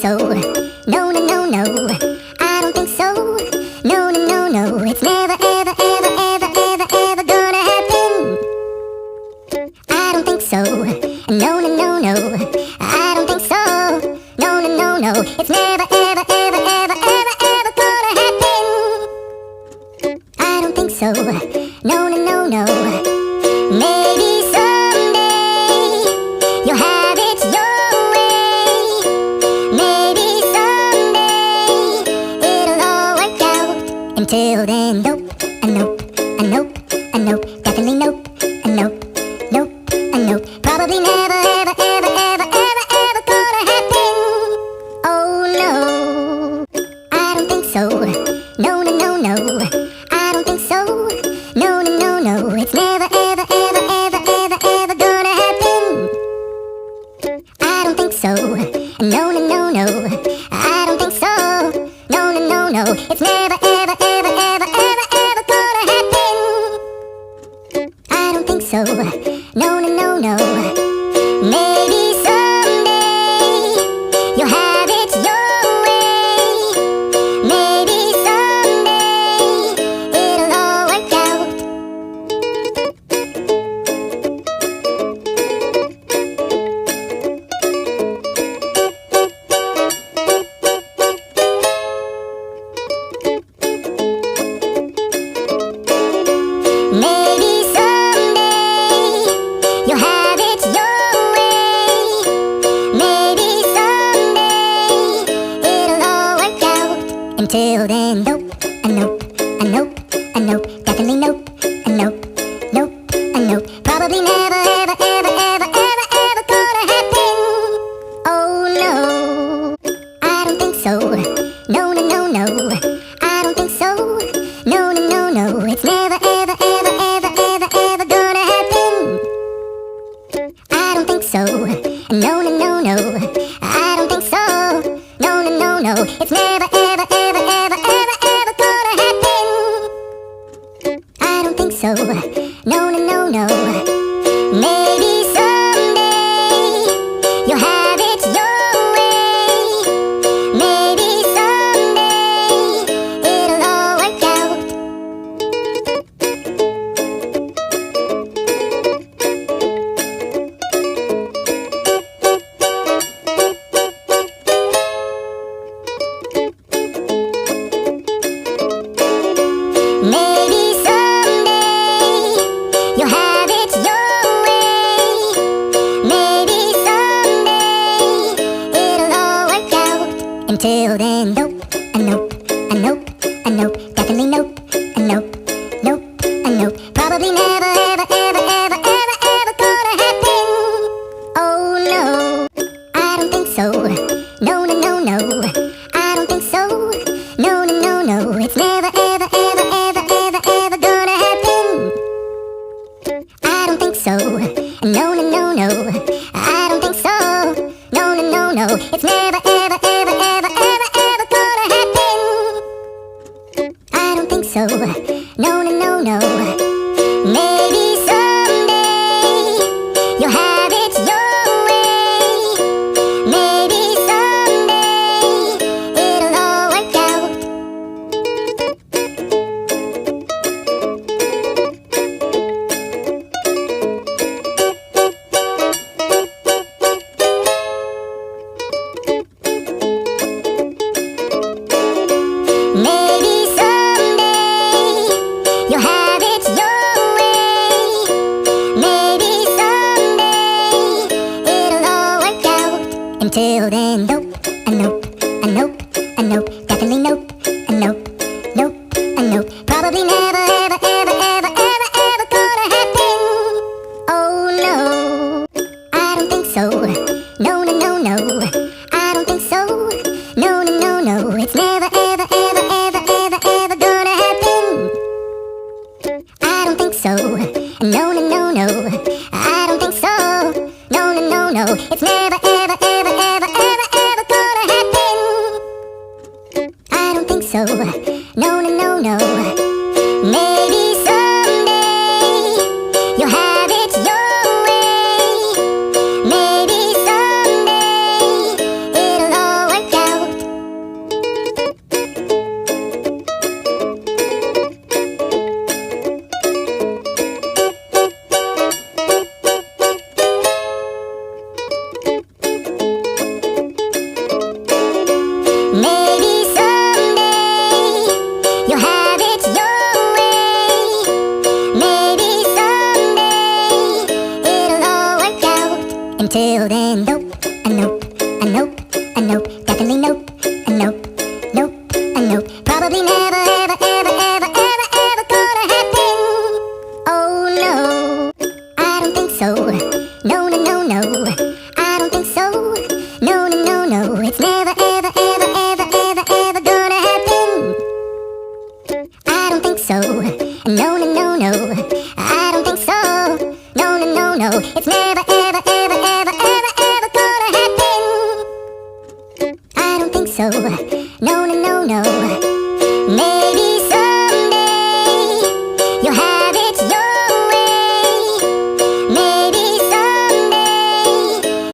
so. No, no, no, no. I don't think so. No, no, no, no. It's never, ever, ever, ever, ever, ever gonna happen. I don't think so. No, no, no, no. I don't think so. No, no, no, no. It's never, ever, ever, ever, ever, ever gonna happen. I don't think so. No, no, no, no. Maybe someday you'll have it your way. Maybe someday it'll all work out. Until then, nope, a nope, a nope, a nope, definitely nope, a nope, nope, a nope. Probably never, ever, ever, ever, ever, ever gonna happen. Oh no, I don't think so. No, no, no, no. I don't think so. No, no, no, no. It's never, ever, ever, ever, ever, ever gonna happen. I don't think so. No, no, no, no. I don't think so. No, no, no, no. It's never, ever, ever, ever, ever, ever gonna happen. I don't think so. No, no, no, no. Maybe someday you'll have it your way. Maybe someday it'll all work out. Maybe someday you'll have it your way. Maybe someday it'll all work out. Until then, nope, a nope, a nope, a nope, definitely nope, a nope, nope, a nope. Probably never, ever, ever, ever, ever, ever gonna happen. Oh no, I don't think so. No, no, no, no. I don't think so. No, no, no, no. It's never, ever, ever, ever, ever, ever gonna happen. I don't think so. No, no, no, no. I don't think so. No, no, no, no. It's never, ever, ever, ever, ever, ever gonna happen. I don't think so. No, no, no, no. Maybe someday you'll have it your way. Maybe someday it'll all work out. Maybe someday you'll have it your way. Maybe someday it'll all work out. Until then, nope, a nope, a nope, a nope, definitely nope, a nope, nope, a nope. Probably never, ever, ever, ever, ever, ever gonna happen. Oh no, I don't think so. No, no, no, no. I don't think so. No, no, no, no. It's never, ever, ever, ever, ever, ever gonna happen. I don't think so. No, no, no, no. I don't think so. No, no, no, no. It's never, ever, ever, ever, ever, ever gonna happen. I don't think so. No, no, no, no. Maybe someday you'll have it your way. Maybe someday it'll all work out. Maybe someday you'll have it your way. Maybe someday it'll all work out. Until then, nope, a nope, a nope, a nope, definitely nope, a nope, nope, a nope. Probably never, ever, ever, ever, ever, ever gonna happen. Oh no, I don't think so. No, no, no, no. I don't think so. No, no, no, no. It's never, ever, ever, ever, ever, ever gonna happen. I don't think so. No, no, no, no. I don't think so. No, no, no, no. It's never, ever, ever, ever, ever, ever gonna happen. I don't think so. No, no, no, no. Maybe nope, a nope, definitely nope, a nope, nope, a nope. Probably never, ever, ever, ever, ever, ever gonna happen. Oh no, I don't think so. No, no, no, no, I don't think so. No, no, no, no, it's never, ever, ever, ever, ever, ever gonna happen. I don't think so. No, no, no, no, I don't think so. No, no, no, no, it's never, ever, ever, ever, ever, ever gonna happen. I don't think so. No, no, no, no. Never.